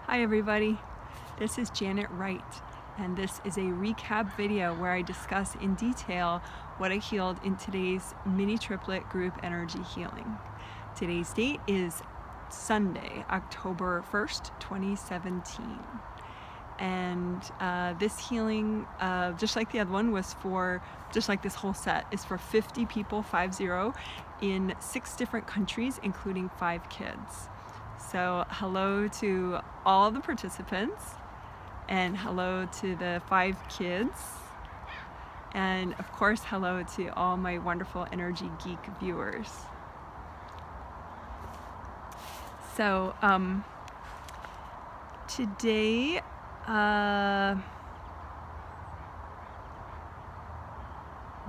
Hi everybody, this is Janet Wright, and this is a recap video where I discuss in detail what I healed in today's mini triplet group energy healing. Today's date is Sunday, October 1st, 2017. And this healing, just like the other one, was for, just like this whole set, is for 50 people, 50, in 6 different countries, including 5 kids. So hello to all the participants, and hello to the 5 kids, and of course hello to all my wonderful Energy Geek viewers. So today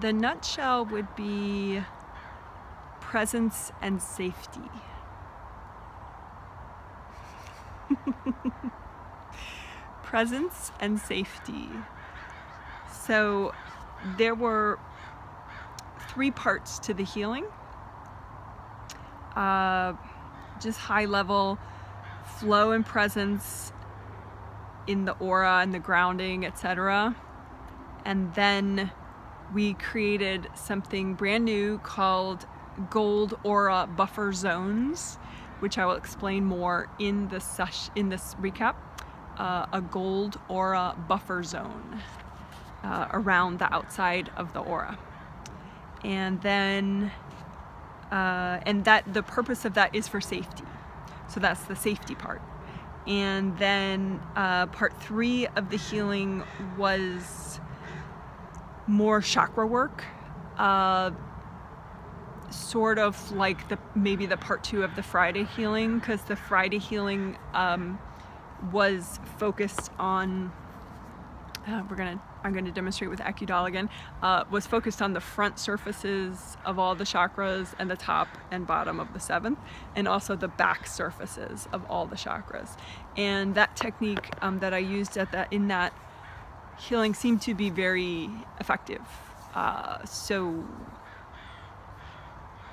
the nutshell would be presence and safety. Presence and safety. So there were 3 parts to the healing. Just high level flow and presence in the aura and the grounding, etc. And then we created something brand new called Gold Aura Buffer Zones, which I will explain more in this recap. A gold aura buffer zone around the outside of the aura, and then the purpose of that is for safety. So that's the safety part. And then part 3 of the healing was more chakra work, sort of like maybe the part 2 of the Friday healing, because the Friday healing was focused on, I'm going to demonstrate with Akudal again, was focused on the front surfaces of all the chakras and the top and bottom of the 7th, and also the back surfaces of all the chakras. And that technique that I used in that healing seemed to be very effective. So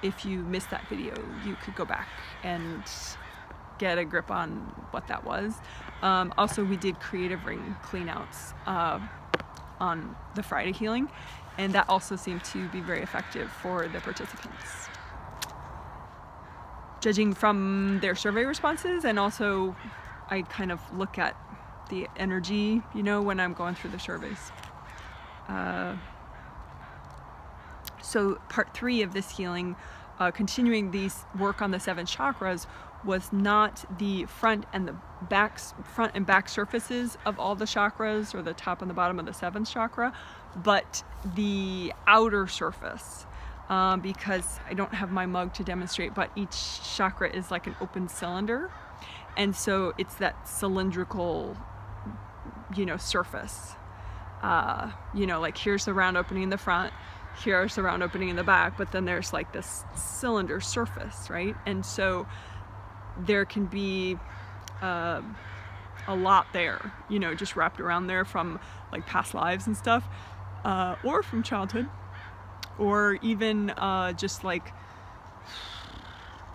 if you missed that video, you could go back and get a grip on what that was. Also, we did creative ring cleanouts on the Friday healing, and that also seemed to be very effective for the participants, judging from their survey responses. And also I kind of look at the energy, you know, when I'm going through the surveys. So part 3 of this healing, continuing these work on the 7 chakras, was not the front and back surfaces of all the chakras, or the top and the bottom of the 7th chakra, but the outer surface, because I don't have my mug to demonstrate, but each chakra is like an open cylinder, and so it's that cylindrical, you know, surface. You know, like here's the round opening in the front, here's the round opening in the back, but then there's like this cylinder surface, right? And so there can be a lot there, you know, just wrapped around there from like past lives and stuff, or from childhood, or even just like,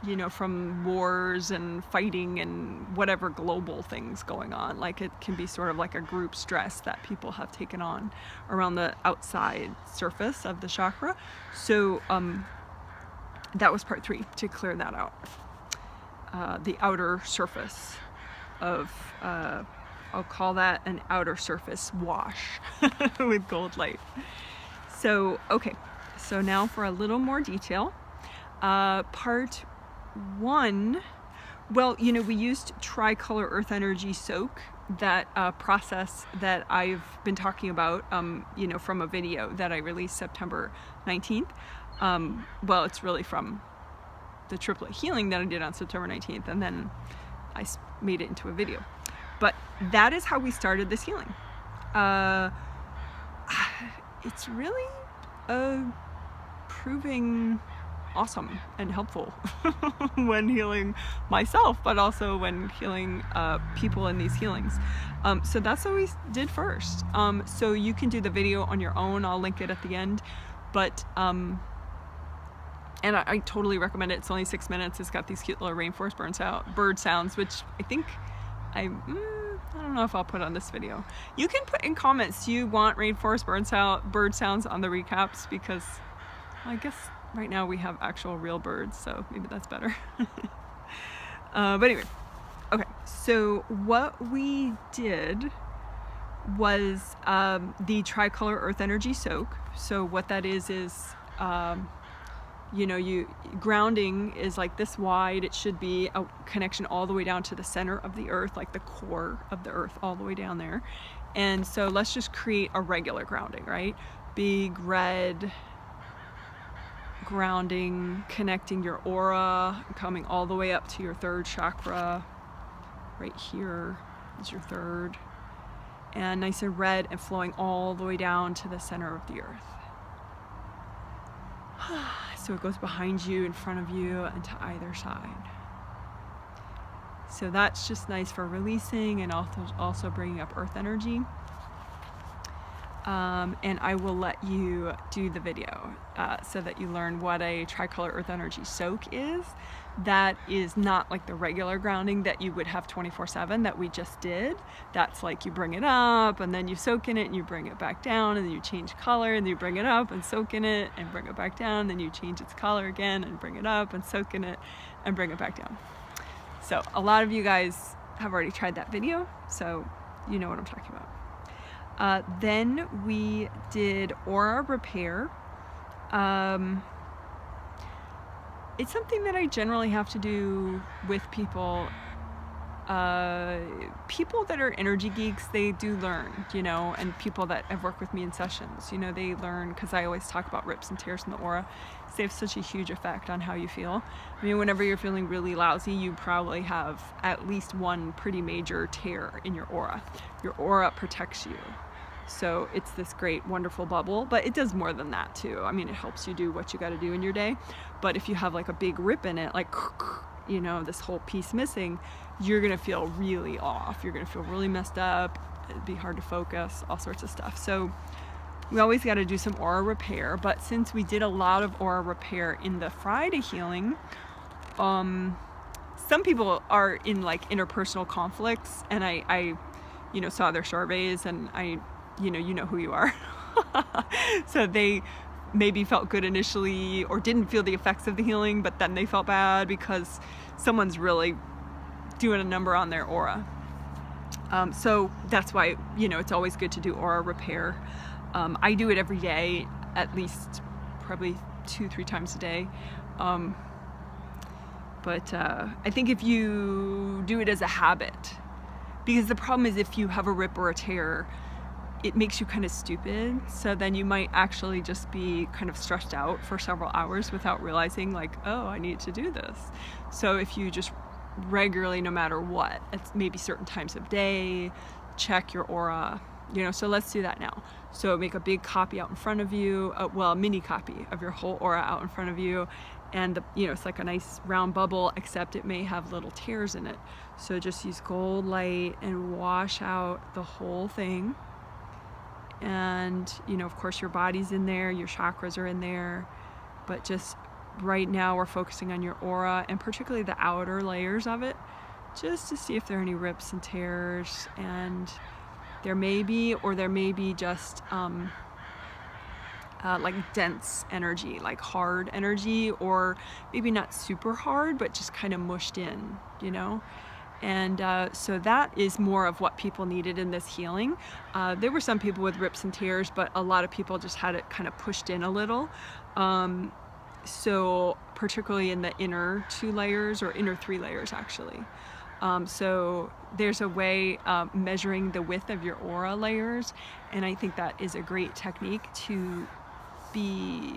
you know, from wars and fighting and whatever global things going on. Like it can be sort of like a group stress that people have taken on around the outside surface of the chakra. So that was part 3, to clear that out. The outer surface of, I'll call that an outer surface wash with gold light. So, okay, so now for a little more detail. Part 1, well, you know, we used tricolor earth energy soak, that process that I've been talking about, you know, from a video that I released September 19th. Well, it's really from the triplet healing that I did on September 19th, and then I made it into a video. But that is how we started this healing. It's really proving awesome and helpful when healing myself, but also when healing people in these healings. So that's what we did first. So you can do the video on your own, I'll link it at the end, but and I totally recommend it. It's only 6 minutes. It's got these cute little rainforest bird sounds, which I think I don't know if I'll put on this video. You can put in comments, do you want rainforest bird sounds on the recaps? Because I guess right now we have actual real birds, so maybe that's better. But anyway, okay, so what we did was the tricolor earth energy soak. So what that is you know, grounding is like this wide. It should be a connection all the way down to the center of the earth, like the core of the earth all the way down there. And so let's just create a regular grounding, right? Big red grounding, connecting your aura, coming all the way up to your third chakra. Right here is your third. And nice and red and flowing all the way down to the center of the earth. So it goes behind you, in front of you, and to either side. So that's just nice for releasing and also bringing up earth energy. And I will let you do the video so that you learn what a tricolor earth energy soak is. That is not like the regular grounding that you would have 24/7 that we just did. That's like you bring it up and then you soak in it and you bring it back down, and then you change color and you bring it up and soak in it and bring it back down, and then you change its color again and bring it up and soak in it and bring it back down. So a lot of you guys have already tried that video, so you know what I'm talking about. Then we did aura repair. It's something that I generally have to do with people. People that are energy geeks, they do learn, you know, and people that have worked with me in sessions, you know, they learn, because I always talk about rips and tears in the aura. They have such a huge effect on how you feel. I mean, whenever you're feeling really lousy, you probably have at least one pretty major tear in your aura. Your aura protects you. So it's this great, wonderful bubble, but it does more than that too. I mean, it helps you do what you got to do in your day. But if you have like a big rip in it, like, you know, this whole piece missing, you're going to feel really off. You're going to feel really messed up. It'd be hard to focus, all sorts of stuff. So we always got to do some aura repair. But since we did a lot of aura repair in the Friday healing, some people are in like interpersonal conflicts, and I you know, saw their surveys, and you know who you are. So they maybe felt good initially or didn't feel the effects of the healing, but then they felt bad because someone's really doing a number on their aura. So that's why, you know, it's always good to do aura repair. I do it every day, at least probably 2-3 times a day. But I think if you do it as a habit, because the problem is if you have a rip or a tear, it makes you kind of stupid. So then you might actually just be kind of stressed out for several hours without realizing like, oh, I need to do this. So if you just regularly, no matter what, it's maybe certain times of day, check your aura, you know. So let's do that now. So make a big copy out in front of you, well, a mini copy of your whole aura out in front of you. And you know, it's like a nice round bubble, except it may have little tears in it. So just use gold light and wash out the whole thing. And you know, of course your body's in there, your chakras are in there, but just right now we're focusing on your aura, and particularly the outer layers of it, just to see if there are any rips and tears. And there may be, or there may be just like dense energy, like hard energy, or maybe not super hard, but just kind of mushed in, you know. And so that is more of what people needed in this healing. There were some people with rips and tears, but a lot of people just had it kind of pushed in a little. So particularly in the inner 2 layers, or inner 3 layers actually. So there's a way measuring the width of your aura layers, and I think that is a great technique to be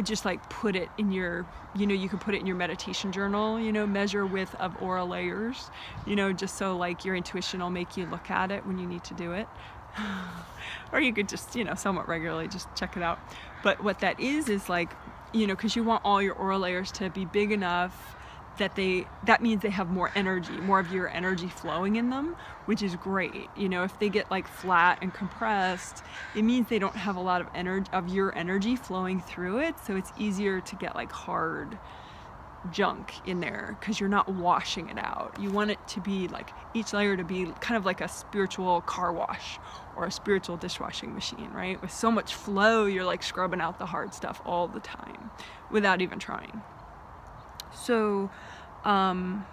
just like put it in your, you know, you can put it in your meditation journal, you know, measure width of aura layers, you know, just so like your intuition will make you look at it when you need to do it. Or you could just, you know, somewhat regularly just check it out. But what that is like, you know, because you want all your aura layers to be big enough that that means they have more energy, more of your energy flowing in them, which is great. You know, if they get like flat and compressed, it means they don't have a lot of your energy flowing through it, so it's easier to get like hard junk in there because you're not washing it out. You want it to be like, each layer to be kind of like a spiritual car wash or a spiritual dishwashing machine, right? With so much flow, you're like scrubbing out the hard stuff all the time without even trying. So, oh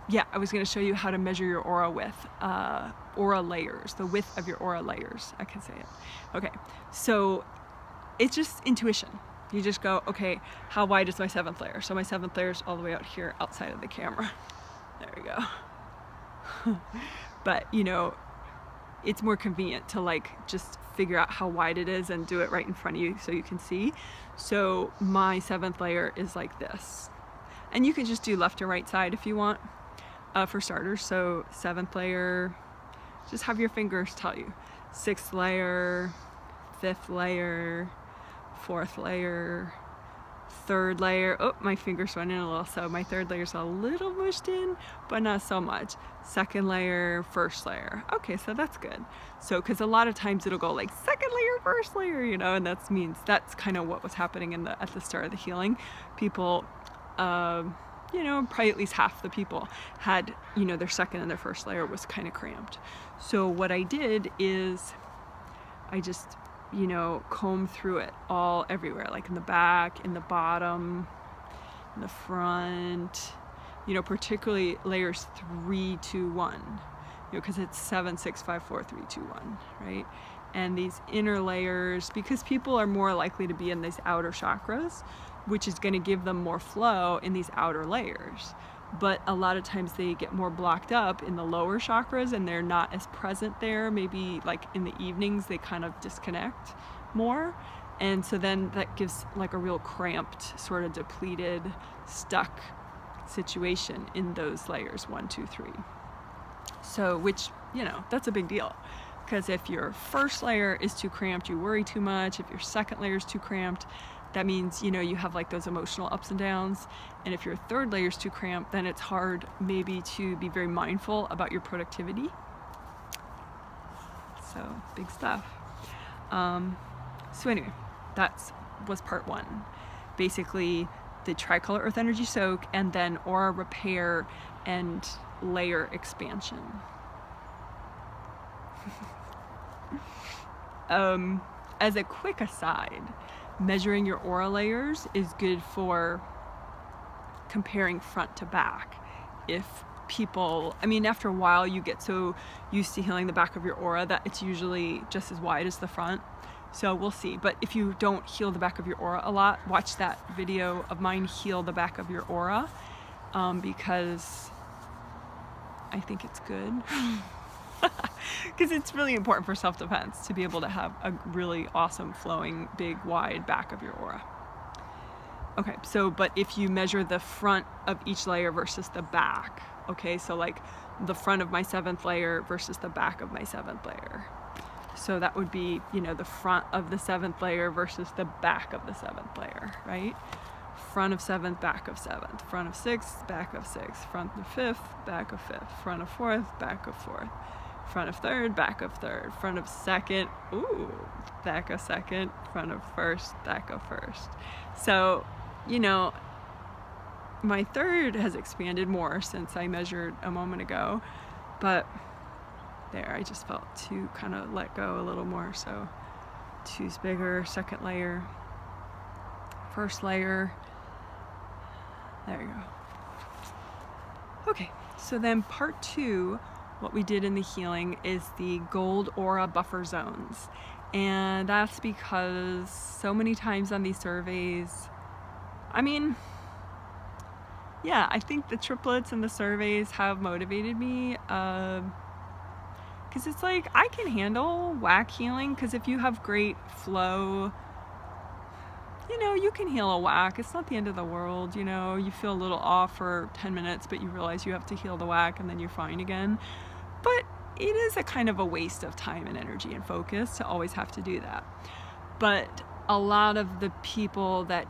yeah, I was going to show you how to measure your aura width, aura layers, the width of your aura layers. I can say it. Okay, so it's just intuition. You just go, okay, how wide is my 7th layer? So my 7th layer is all the way out here outside of the camera. There we go. But you know, it's more convenient to like just figure out how wide it is and do it right in front of you so you can see. So my 7th layer is like this. And you can just do left or right side if you want, for starters. So 7th layer, just have your fingers tell you. 6th layer, 5th layer, 4th layer, 3rd layer. Oh, my fingers went in a little, so my 3rd layer is a little mushed in, but not so much. 2nd layer, 1st layer. Okay, so that's good. So, because a lot of times it'll go like 2nd layer, 1st layer, you know, and that means that's kind of what was happening at the start of the healing. People, you know, probably at least half the people had, you know, their 2nd and their 1st layer was kind of cramped. So what I did is I just, you know, comb through it all everywhere, like in the back, in the bottom, in the front, you know, particularly layers 3, 2, 1, you know, because it's 7, 6, 5, 4, 3, 2, 1, right? And these inner layers, because people are more likely to be in these outer chakras, which is going to give them more flow in these outer layers. But a lot of times they get more blocked up in the lower chakras and they're not as present there. Maybe like in the evenings they kind of disconnect more. And so then that gives like a real cramped, sort of depleted, stuck situation in those layers 1, 2, 3. So, which, you know, that's a big deal. Because if your 1st layer is too cramped, you worry too much. If your 2nd layer is too cramped, that means, you know, you have like those emotional ups and downs. And if your 3rd layer is too cramped, then it's hard maybe to be very mindful about your productivity. So big stuff. So anyway, was part 1. Basically the tricolor earth energy soak and then aura repair and layer expansion. As a quick aside, measuring your aura layers is good for comparing front to back. If people, I mean, after a while you get so used to healing the back of your aura that it's usually just as wide as the front. So we'll see. But if you don't heal the back of your aura a lot, watch that video of mine, Heal the Back of Your Aura, because I think it's good. Because it's really important for self-defense to be able to have a really awesome, flowing, big, wide back of your aura. Okay, so, but if you measure the front of each layer versus the back, okay, so like the front of my 7th layer versus the back of my 7th layer. So that would be, you know, the front of the 7th layer versus the back of the 7th layer, right? Front of 7th, back of 7th, front of 6th, back of 6th, front of 5th, back of 5th, front of 4th, back of 4th. Front of 3rd, back of 3rd, front of 2nd, ooh, back of 2nd, front of 1st, back of 1st. So, you know, my 3rd has expanded more since I measured a moment ago, but there, I just felt to kind of let go a little more. So 2's bigger, 2nd layer, 1st layer, there you go. Okay, so then part 2, what we did in the healing is the gold aura buffer zones. And that's because so many times on these surveys, I mean, yeah, I think the triplets and the surveys have motivated me, because it's like, I can handle whack healing, because if you have great flow, you know, you can heal a whack. It's not the end of the world, you know. You feel a little off for 10 minutes, but you realize you have to heal the whack and then you're fine again. But it is a kind of a waste of time and energy and focus to always have to do that. But a lot of the people that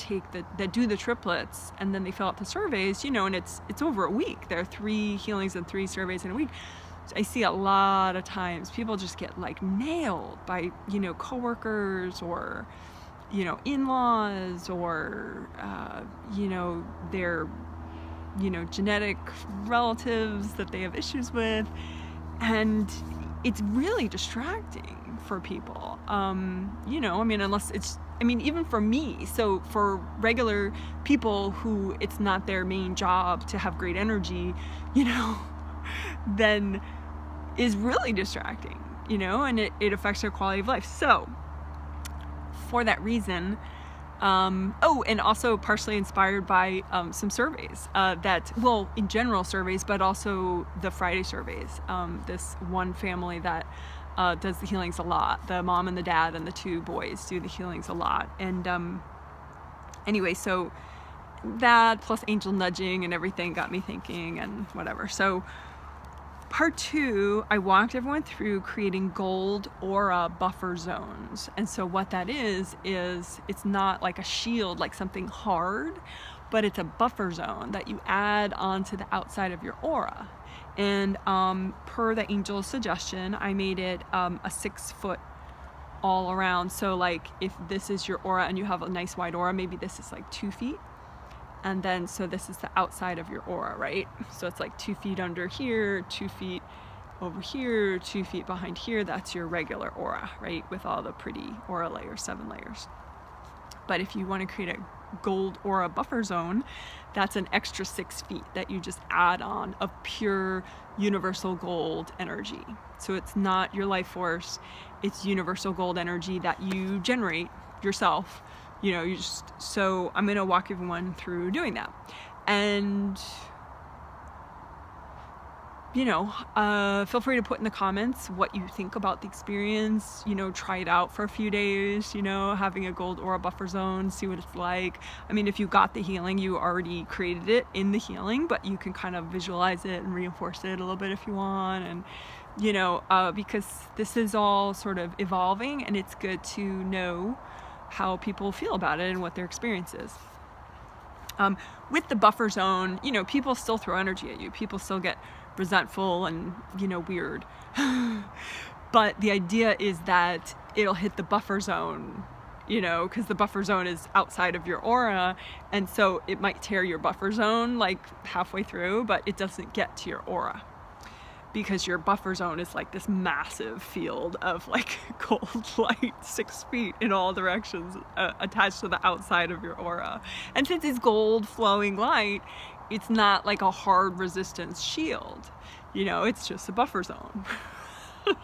do the triplets and then they fill out the surveys, you know, and it's over a week. There are 3 healings and 3 surveys in a week. I see a lot of times people just get like nailed by, you know, coworkers or you know, in-laws or, you know, their, you know, genetic relatives that they have issues with. And it's really distracting for people. You know, I mean, unless it's, I mean, even for me, so for regular people who it's not their main job to have great energy, you know, then is really distracting, you know, and it affects their quality of life. So for that reason, oh, and also partially inspired by some surveys that, well, in general surveys, but also the Friday surveys. This one family that does the healings a lot. The mom and the dad and the 2 boys do the healings a lot. And anyway, so that plus angel nudging and everything got me thinking and whatever. So part 2, I walked everyone through creating gold aura buffer zones. And so what that is it's not like a shield, like something hard, but it's a buffer zone that you add onto the outside of your aura. And per the angel's suggestion, I made it a 6 foot all around. So like if this is your aura and you have a nice wide aura, maybe this is like 2 feet. And then, so this is the outside of your aura, right? So it's like 2 feet under here, 2 feet over here, 2 feet behind here. That's your regular aura, right? With all the pretty aura layers, 7 layers. But if you want to create a gold aura buffer zone, that's an extra 6 feet that you just add on of pure universal gold energy. So it's not your life force, it's universal gold energy that you generate yourself. You know, you just, so I'm going to walk everyone through doing that. And, you know, feel free to put in the comments what you think about the experience. You know, try it out for a few days, you know, having a gold aura buffer zone, see what it's like. I mean, if you got the healing, you already created it in the healing, but you can kind of visualize it and reinforce it a little bit if you want. And, you know, because this is all sort of evolving, and it's good to know how people feel about it and what their experience is. With the buffer zone, you know, people still throw energy at you. People still get resentful and, you know, weird. But the idea is that it'll hit the buffer zone, you know, because the buffer zone is outside of your aura. And so it might tear your buffer zone like halfway through, but it doesn't get to your aura. Because your buffer zone is like this massive field of like gold light, 6 feet in all directions, attached to the outside of your aura. And since it's gold flowing light, it's not like a hard resistance shield. You know, it's just a buffer zone.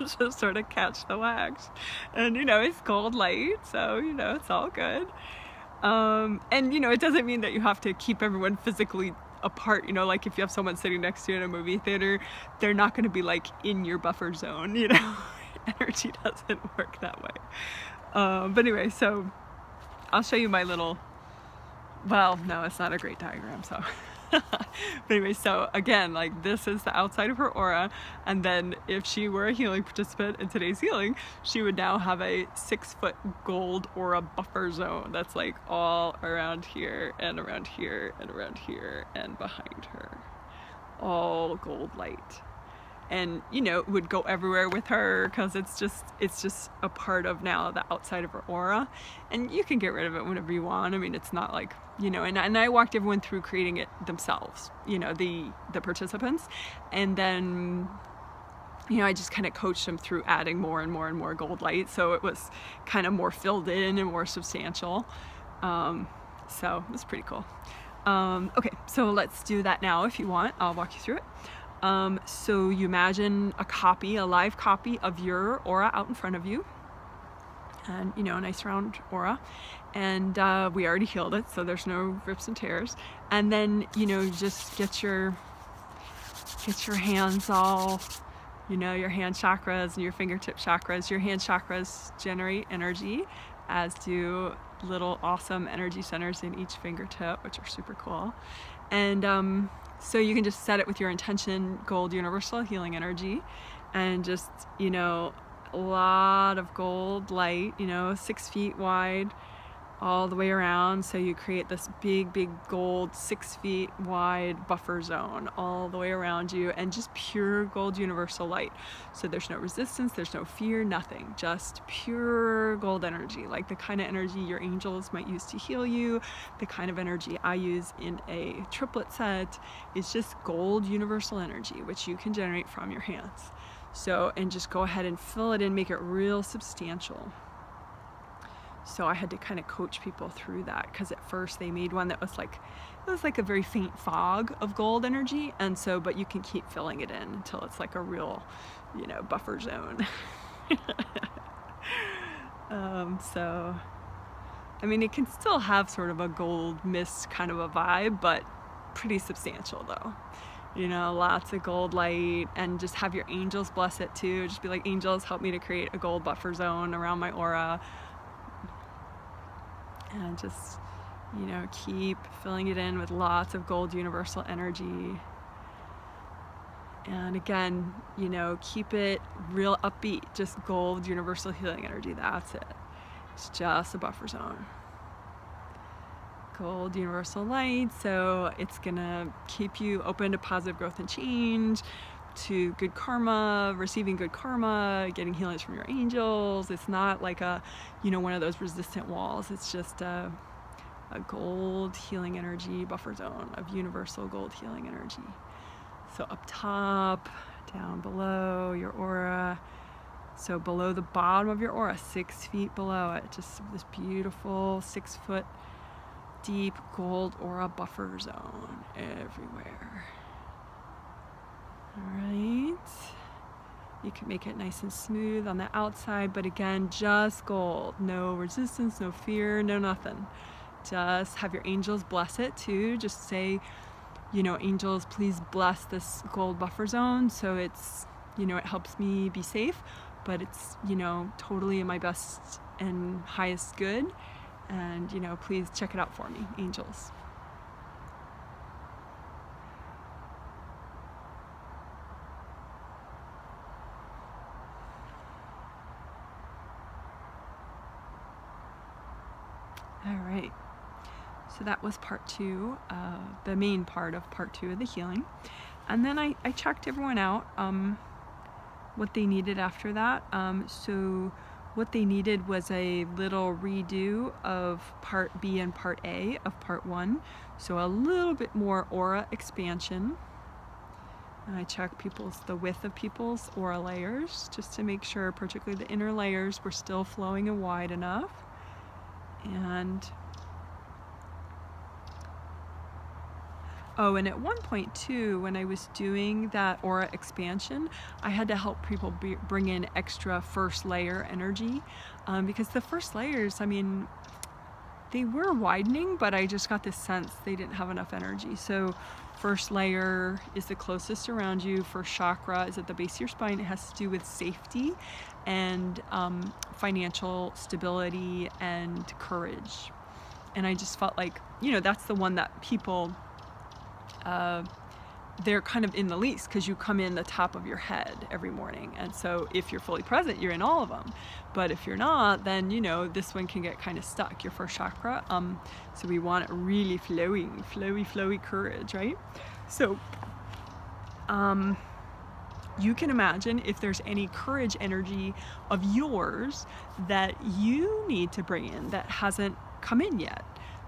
Just sort of catch the wax. And, you know, it's gold light, so, you know, it's all good. And, you know, it doesn't mean that you have to keep everyone physically apart, you know, like if you have someone sitting next to you in a movie theater, they're not going to be like in your buffer zone, you know. Energy doesn't work that way. But anyway, so I'll show you my little, well, no, it's not a great diagram, so but anyway, so again, like this is the outside of her aura, and then if she were a healing participant in today's healing, she would now have a 6 foot gold aura buffer zone that's like all around here and around here and around here and behind her, all gold light. And, you know, it would go everywhere with her because it's just a part of now the outside of her aura, and you can get rid of it whenever you want. I mean, it's not like, you know, and I walked everyone through creating it themselves, you know, the participants, and then, you know, I just kind of coached them through adding more and more and more gold light, so it was kind of more filled in and more substantial. So it was pretty cool. Okay, so let's do that now if you want. I'll walk you through it. So you imagine a live copy of your aura out in front of you, and, you know, a nice round aura, and we already healed it, so there's no rips and tears. And then, you know, just get your hands all, you know, your hand chakras and your fingertip chakras. Your hand chakras generate energy, as do little awesome energy centers in each fingertip, which are super cool. And so you can just set it with your intention, gold universal healing energy, and just, you know, a lot of gold light, you know, 6 feet wide, all the way around. So you create this big gold 6 feet wide buffer zone all the way around you, and just pure gold universal light. So there's no resistance, there's no fear, nothing, just pure gold energy, like the kind of energy your angels might use to heal you, the kind of energy I use in a triplet set. Is just gold universal energy, which you can generate from your hands. So, and just go ahead and fill it in, make it real substantial. So I had to kind of coach people through that, because at first they made one that was like, it was like a very faint fog of gold energy, and so, but you can keep filling it in until it's like a real, you know, buffer zone. So, I mean, it can still have sort of a gold mist kind of a vibe, but pretty substantial though. You know, lots of gold light, and just have your angels bless it too. Just be like, angels, help me to create a gold buffer zone around my aura. And just, you know, keep filling it in with lots of gold universal energy. And again, you know, keep it real upbeat, just gold universal healing energy. That's it. It's just a buffer zone. Gold universal light, so it's gonna keep you open to positive growth and change, to good karma, receiving good karma, getting healings from your angels. It's not like a, you know, one of those resistant walls. It's just a gold healing energy buffer zone of universal gold healing energy. So up top, down below your aura. So below the bottom of your aura, 6 feet below it, just this beautiful 6 foot deep gold aura buffer zone everywhere. All right, you can make it nice and smooth on the outside, but again, just gold, no resistance, no fear, no nothing. Just have your angels bless it too. Just say, you know, angels, please bless this gold buffer zone, so it's, you know, it helps me be safe, but it's, you know, totally in my best and highest good. And, you know, please check it out for me, angels. All right, so that was part 2, the main part of part 2 of the healing. And then I checked everyone out, what they needed after that. So what they needed was a little redo of part B and part A of part 1. So a little bit more aura expansion. And I checked the width of people's aura layers, just to make sure, particularly the inner layers, were still flowing and wide enough. And oh, and at one point too, when I was doing that aura expansion, I had to help people bring in extra first layer energy, because the first layers, I mean, they were widening, but I just got this sense they didn't have enough energy. So first layer is the closest around you. First chakra is at the base of your spine. It has to do with safety and financial stability and courage. And I just felt like, you know, that's the one that people, they're kind of in the least, because you come in the top of your head every morning. And so if you're fully present, you're in all of them. But if you're not, then, you know, this one can get kind of stuck, your first chakra. So we want it really flowing, flowy courage, right? So you can imagine if there's any courage energy of yours that you need to bring in that hasn't come in yet.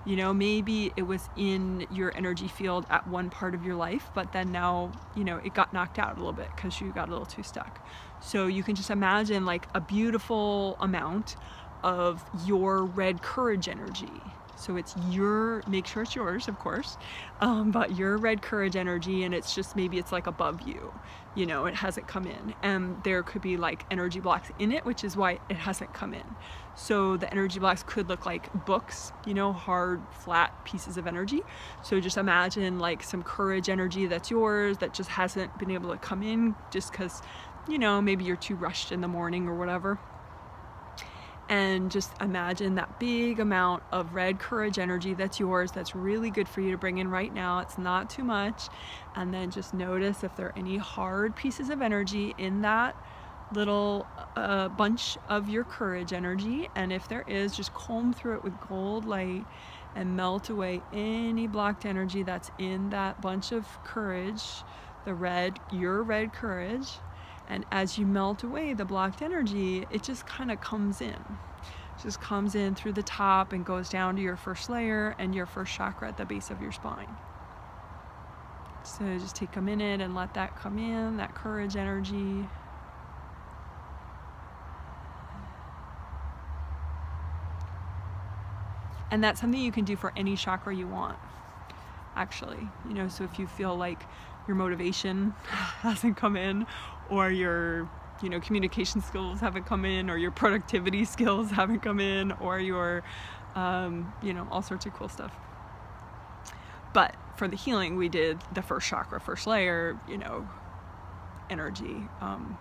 You know, maybe it was in your energy field at one part of your life, but then now, you know, it got knocked out a little bit because you got a little too stuck. So you can just imagine like a beautiful amount of your red courage energy. So it's your, make sure it's yours, of course, but your red courage energy, and it's just, maybe it's like above you, you know, it hasn't come in. And there could be like energy blocks in it, which is why it hasn't come in. So the energy blocks could look like books, you know, hard, flat pieces of energy. So just imagine like some courage energy that's yours that just hasn't been able to come in just because, you know, maybe you're too rushed in the morning or whatever. And just imagine that big amount of red courage energy that's yours, that's really good for you to bring in right now. It's not too much. And then just notice if there are any hard pieces of energy in that little bunch of your courage energy, and if there is, just comb through it with gold light and melt away any blocked energy that's in that bunch of courage, your red courage. And as you melt away the blocked energy, it just kind of comes in. It just comes in through the top and goes down to your first layer and your first chakra at the base of your spine. So just take a minute and let that come in, that courage energy. And that's something you can do for any chakra you want, actually. You know, so if you feel like your motivation hasn't come in, or your, you know, communication skills haven't come in, or your productivity skills haven't come in, or your, you know, all sorts of cool stuff. But for the healing, we did the first chakra, first layer, you know, energy,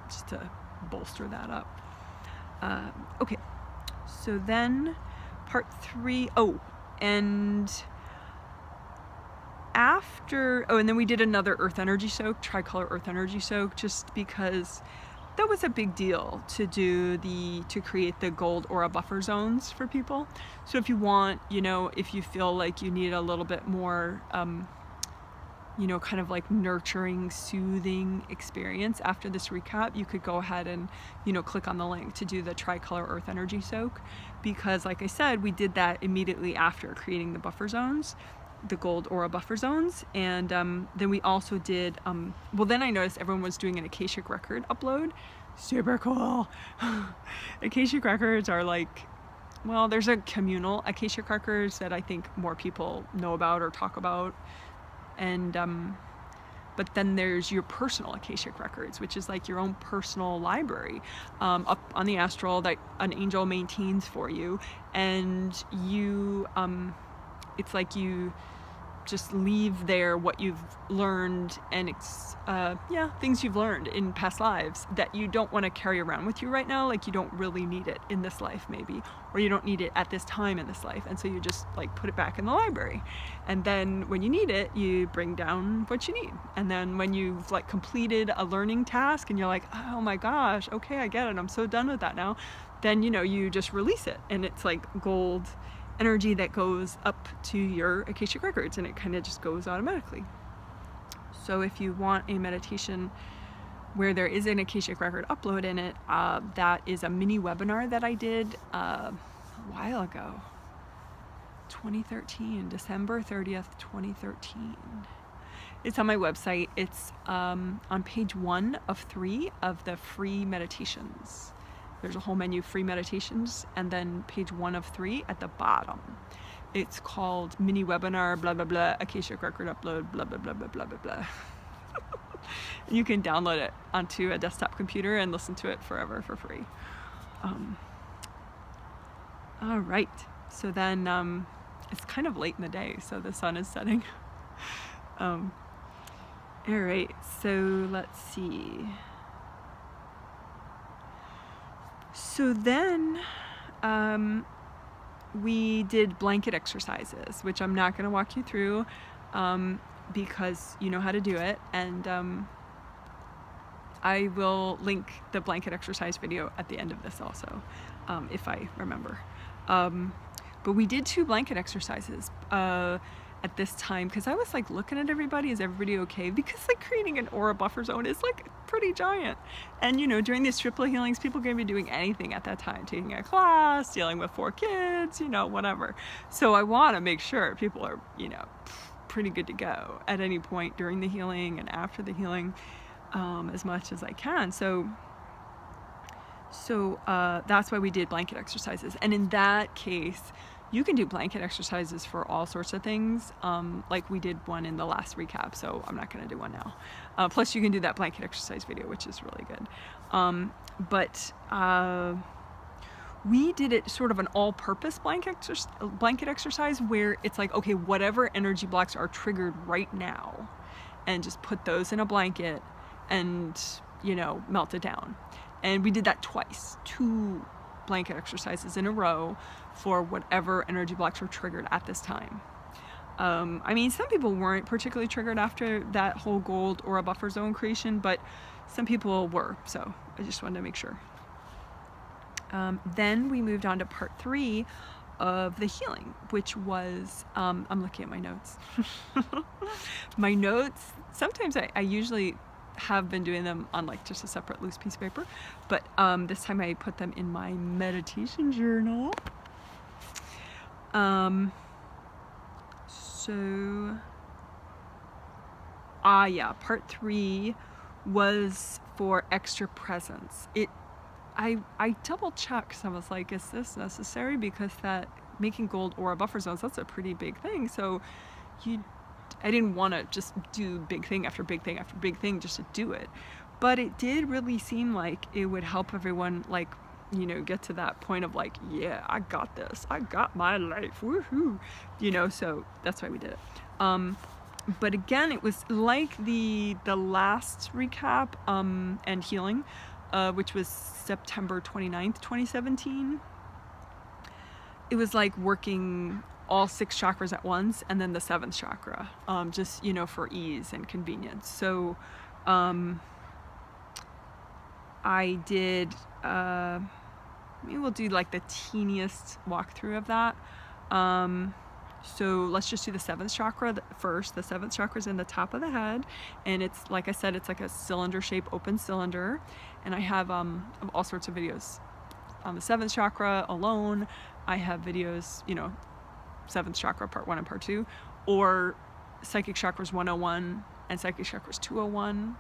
just to bolster that up. Okay, so then part 3, and then we did another earth energy soak, tricolor earth energy soak, just because that was a big deal to create the gold aura buffer zones for people. So if you want, you know, if you feel like you need a little bit more, you know, kind of like nurturing, soothing experience after this recap, you could go ahead and, you know, click on the link to do the tricolor earth energy soak, because like I said, we did that immediately after creating the buffer zones, the gold aura buffer zones. And then we also did, well, then I noticed everyone was doing an Akashic record upload. Super cool. Akashic records are like, well, there's a communal Akashic records that I think more people know about or talk about. And but then there's your personal Akashic records, which is like your own personal library up on the astral that an angel maintains for you. And you, it's like you just leave there what you've learned, and things you've learned in past lives that you don't want to carry around with you right now. Like you don't really need it in this life maybe, or you don't need it at this time in this life, and so you just like put it back in the library. And then when you need it, you bring down what you need. And then when you've like completed a learning task and you're like, oh my gosh, okay, I get it, I'm so done with that now, then, you know, you just release it, and it's like gold energy that goes up to your Akashic records, and it kind of just goes automatically. So if you want a meditation where there is an Akashic record upload in it, that is a mini webinar that I did a while ago, 2013, December 30th, 2013. It's on my website. It's on page 1 of 3 of the free meditations. There's a whole menu, free meditations, and then page 1 of 3 at the bottom. It's called mini webinar, blah, blah, blah, Akashic record upload, blah, blah, blah, blah, blah, blah, blah. You can download it onto a desktop computer and listen to it forever for free. All right, so then it's kind of late in the day, so the sun is setting. All right, so let's see. So then we did blanket exercises, which I'm not going to walk you through because you know how to do it, and I will link the blanket exercise video at the end of this also, if I remember. But we did 2 blanket exercises at this time, because I was like looking at everybody, is everybody okay? Because like creating an aura buffer zone is like pretty giant, and you know, during these triplet healings, people can be doing anything at that time, taking a class, dealing with 4 kids, you know, whatever. So I want to make sure people are, you know, pretty good to go at any point during the healing and after the healing, as much as I can. So that's why we did blanket exercises. And in that case, you can do blanket exercises for all sorts of things, like we did one in the last recap, so I'm not going to do one now. Plus you can do that blanket exercise video, which is really good. But we did it sort of an all-purpose blanket exercise, where it's like, okay, whatever energy blocks are triggered right now, and just put those in a blanket and, you know, melt it down. And we did that twice, 2 blanket exercises in a row for whatever energy blocks were triggered at this time. I mean, some people weren't particularly triggered after that whole gold aura buffer zone creation, but some people were, so I just wanted to make sure. Then we moved on to part 3 of the healing, which was, I'm looking at my notes. My notes, sometimes I usually have been doing them on like just a separate loose piece of paper, but this time I put them in my meditation journal. Yeah, part 3 was for extra presence. I double checked, so I was like, is this necessary? Because that making gold aura buffer zones, that's a pretty big thing. So I didn't want to just do big thing after big thing after big thing just to do it. But it did really seem like it would help everyone, like, you know, get to that point of like, yeah, I got this. I got my life. Woohoo. You know, so that's why we did it. But again, it was like the last recap and healing, which was September 29th, 2017. It was like working all 6 chakras at once, and then the 7th chakra, just, you know, for ease and convenience. So I did, maybe we'll do like the teeniest walkthrough of that. So let's just do the 7th chakra first. The 7th chakra is in the top of the head, and it's, like I said, it's like a cylinder shape, open cylinder. And I have all sorts of videos on the 7th chakra alone. I have videos, you know, 7th chakra part 1 and part 2, or psychic chakras 101 and psychic chakras 201,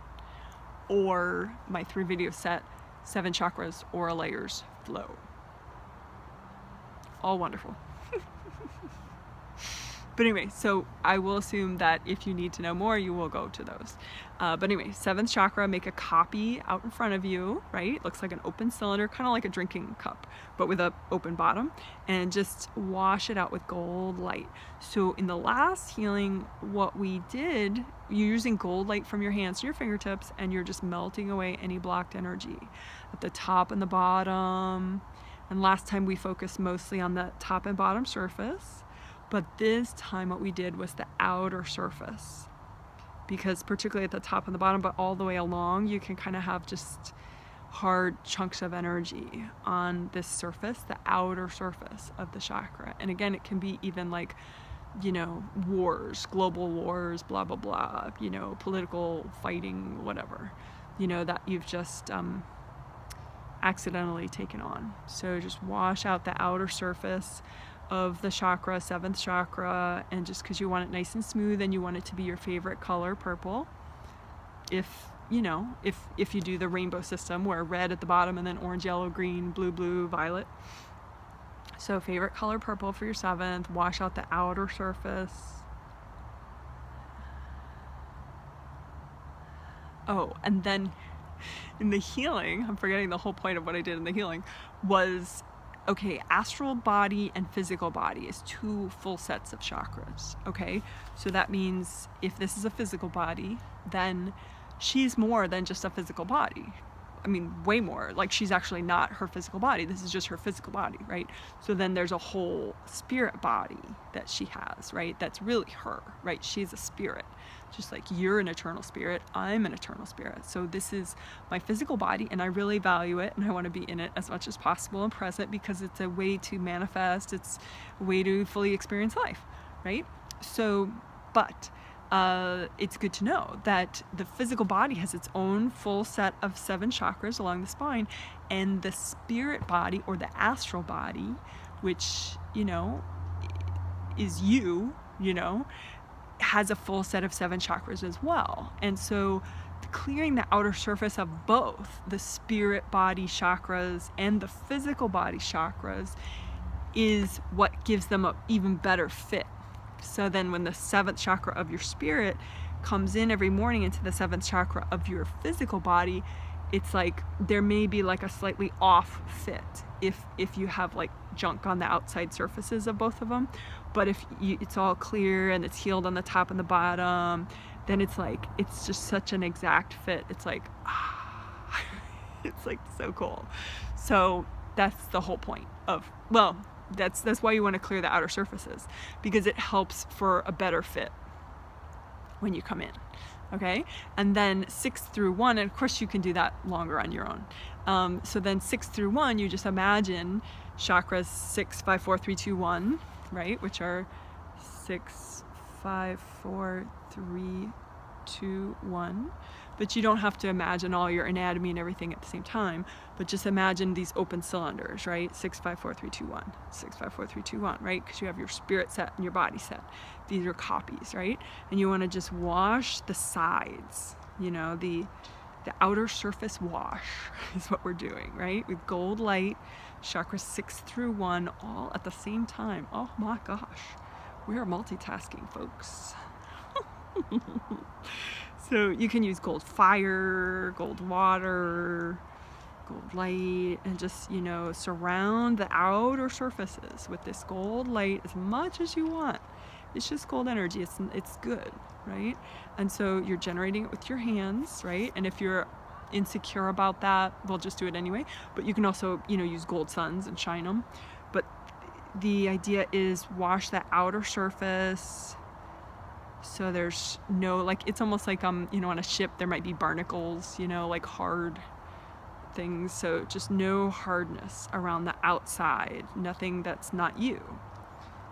or my 3 video set, 7 chakras, aura layers, flow. All wonderful. But anyway, so I will assume that if you need to know more, you will go to those. But anyway, 7th chakra, make a copy out in front of you, right? It looks like an open cylinder, kind of like a drinking cup, but with an open bottom, and just wash it out with gold light. So in the last healing, what we did, you're using gold light from your hands to your fingertips, and you're just melting away any blocked energy at the top and the bottom. And last time we focused mostly on the top and bottom surface. But this time what we did was the outer surface, because particularly at the top and the bottom, but all the way along, you can kind of have just hard chunks of energy on this surface, the outer surface of the chakra. And again, it can be even like, you know, wars, global wars, blah, blah, blah, you know, political fighting, whatever, you know, that you've just accidentally taken on. So just wash out the outer surface of the chakra, 7th chakra, and just because you want it nice and smooth and you want it to be your favorite color, purple. If, you know, if you do the rainbow system where red at the bottom and then orange, yellow, green, blue, blue, violet. So favorite color, purple for your 7th. Wash out the outer surface. Oh, and then in the healing, I'm forgetting the whole point of what I did in the healing, was, okay, astral body and physical body is 2 full sets of chakras, okay? So that means if this is a physical body, then she's more than just a physical body. I mean, way more. Like, she's actually not her physical body. This is just her physical body, right? So then there's a whole spirit body that she has, right? That's really her, right? She's a spirit. Just like you're an eternal spirit, I'm an eternal spirit. So this is my physical body, and I really value it, and I want to be in it as much as possible and present, because it's a way to manifest, it's a way to fully experience life, right? So, but it's good to know that the physical body has its own full set of 7 chakras along the spine, and the spirit body, or the astral body, which, you know, is you know, has a full set of 7 chakras as well. And so clearing the outer surface of both the spirit body chakras and the physical body chakras is what gives them an even better fit. So then when the 7th chakra of your spirit comes in every morning into the 7th chakra of your physical body, it's like there may be like a slightly off fit if you have like junk on the outside surfaces of both of them. But if it's all clear and it's healed on the top and the bottom, then it's like, it's just such an exact fit. It's like, it's like so cool. So that's the whole point of, well, that's why you want to clear the outer surfaces, because it helps for a better fit when you come in. Okay, and then 6 through 1, and of course you can do that longer on your own. So then 6 through 1, you just imagine chakras 6, 5, 4, 3, 2, 1, right? Which are 6, 5, 4, 3, 2, 1. But you don't have to imagine all your anatomy and everything at the same time, but just imagine these open cylinders, right? 6, 5, 4, 3, 2, 1, 6, 5, 4, 3, 2, 1, right? Because you have your spirit set and your body set. These are copies, right? And you want to just wash the sides, you know, the outer surface wash is what we're doing, right? With gold light, chakras 6 through 1, all at the same time. Oh my gosh, we are multitasking, folks. So you can use gold fire, gold water, gold light, and just, you know, surround the outer surfaces with this gold light as much as you want. It's just gold energy. It's good, right? And so you're generating it with your hands, right? And if you're insecure about that, we'll just do it anyway. But you can also, you know, use gold suns and shine them. But the idea is wash the outer surface. So there's no, like, it's almost like, you know, on a ship there might be barnacles, you know, like hard things. So just no hardness around the outside, nothing that's not you,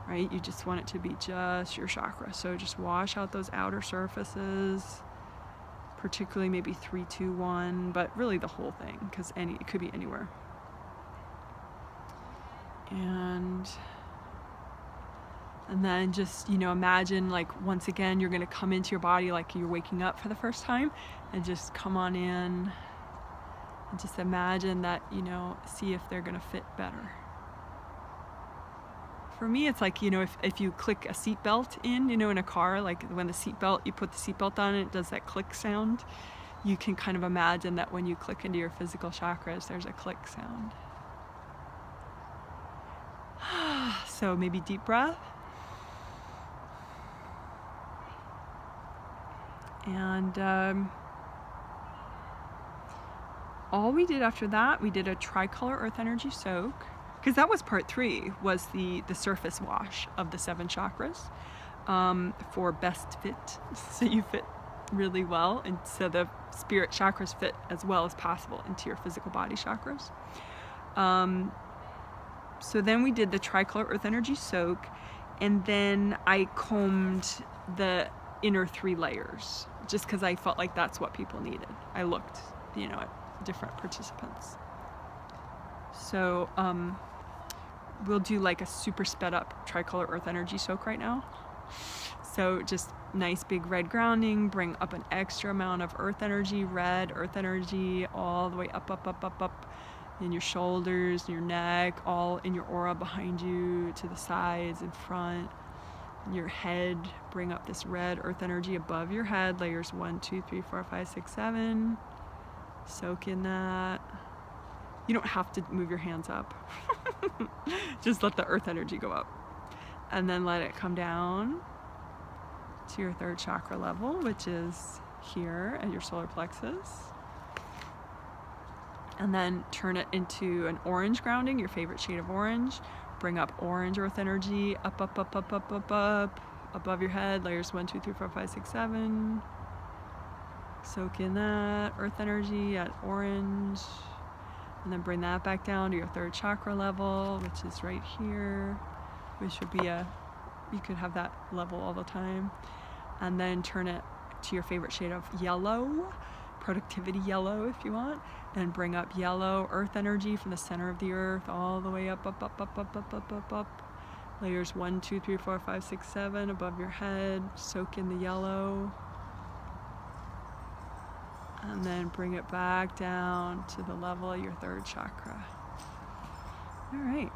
right? You just want it to be just your chakra. So just wash out those outer surfaces, particularly maybe 3, 2, 1, but really the whole thing, because it could be anywhere. And then just, you know, imagine, like, once again, you're going to come into your body like you're waking up for the first time, and just come on in and just imagine that, you know, see if they're going to fit better. For me, it's like, you know, if you click a seatbelt in, you know, in a car, like when the seatbelt, you put the seatbelt on and it does that click sound, you can kind of imagine that when you click into your physical chakras, there's a click sound. So maybe deep breath. And all we did after that, we did a tricolor earth energy soak, because that was part 3, was the surface wash of the 7 chakras, for best fit, so you fit really well, and so the spirit chakras fit as well as possible into your physical body chakras. So then we did the tricolor earth energy soak, and then I combed the inner 3 layers, just because I felt like that's what people needed. I looked, you know, at different participants. So we'll do like a super sped up tricolor earth energy soak right now. So just nice big red grounding, bring up an extra amount of earth energy, red earth energy, all the way up, up, up, up, up, in your shoulders, your neck, all in your aura behind you, to the sides, in front. Your head, bring up this red earth energy above your head, layers 1, 2, 3, 4, 5, 6, 7. Soak in that. You don't have to move your hands up. Just let the earth energy go up. And then let it come down to your 3rd chakra level, which is here at your solar plexus. And then turn it into an orange grounding, your favorite shade of orange. Bring up orange earth energy, up, up, up, up, up, up, up, above your head, layers 1, 2, 3, 4, 5, 6, 7. Soak in that earth energy at orange, and then bring that back down to your 3rd chakra level, which is right here, which would be you could have that level all the time. And then turn it to your favorite shade of yellow, productivity yellow if you want, and bring up yellow earth energy from the center of the earth all the way up, up, up, up, up, up, up, up, up. Layers 1, 2, 3, 4, 5, 6, 7 above your head. Soak in the yellow. And then bring it back down to the level of your 3rd chakra. All right.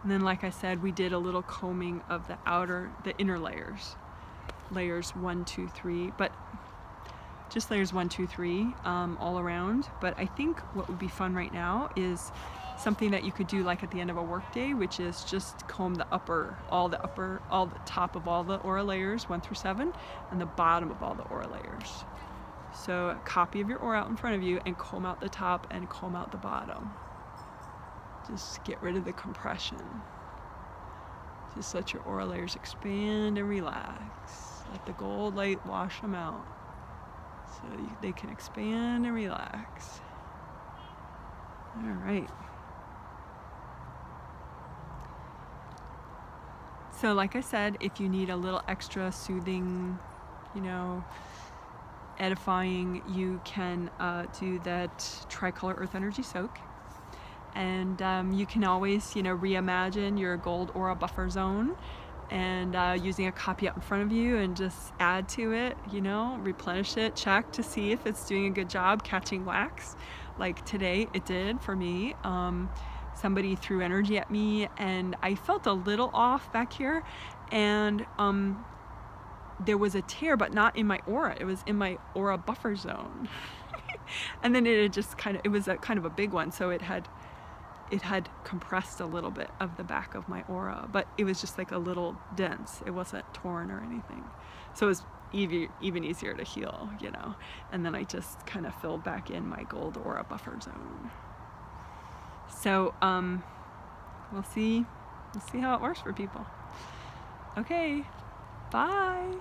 And then, like I said, we did a little combing of the inner layers. Layers 1, 2, 3, but just layers 1, 2, 3 all around. But I think what would be fun right now is something that you could do like at the end of a work day, which is just comb all the top of all the aura layers 1 through 7, and the bottom of all the aura layers. So a copy of your aura out in front of you, and comb out the top and comb out the bottom. Just get rid of the compression. Just let your aura layers expand and relax. Let the gold light wash them out so they can expand and relax. All right. So like I said, if you need a little extra soothing, you know, edifying, you can do that tricolor earth energy soak. And you can always, you know, reimagine your gold aura buffer zone and using a copy up in front of you and just add to it, you know, replenish it, check to see if it's doing a good job catching wax. Like today it did for me. Somebody threw energy at me and I felt a little off back here, and there was a tear, but not in my aura. It was in my aura buffer zone. And then it had just it was a kind of a big one, so it had compressed a little bit of the back of my aura, but it was just like a little dense. It wasn't torn or anything. So it was even easier to heal, you know. And then I just kind of filled back in my gold aura buffer zone. So we'll see how it works for people. Okay, bye.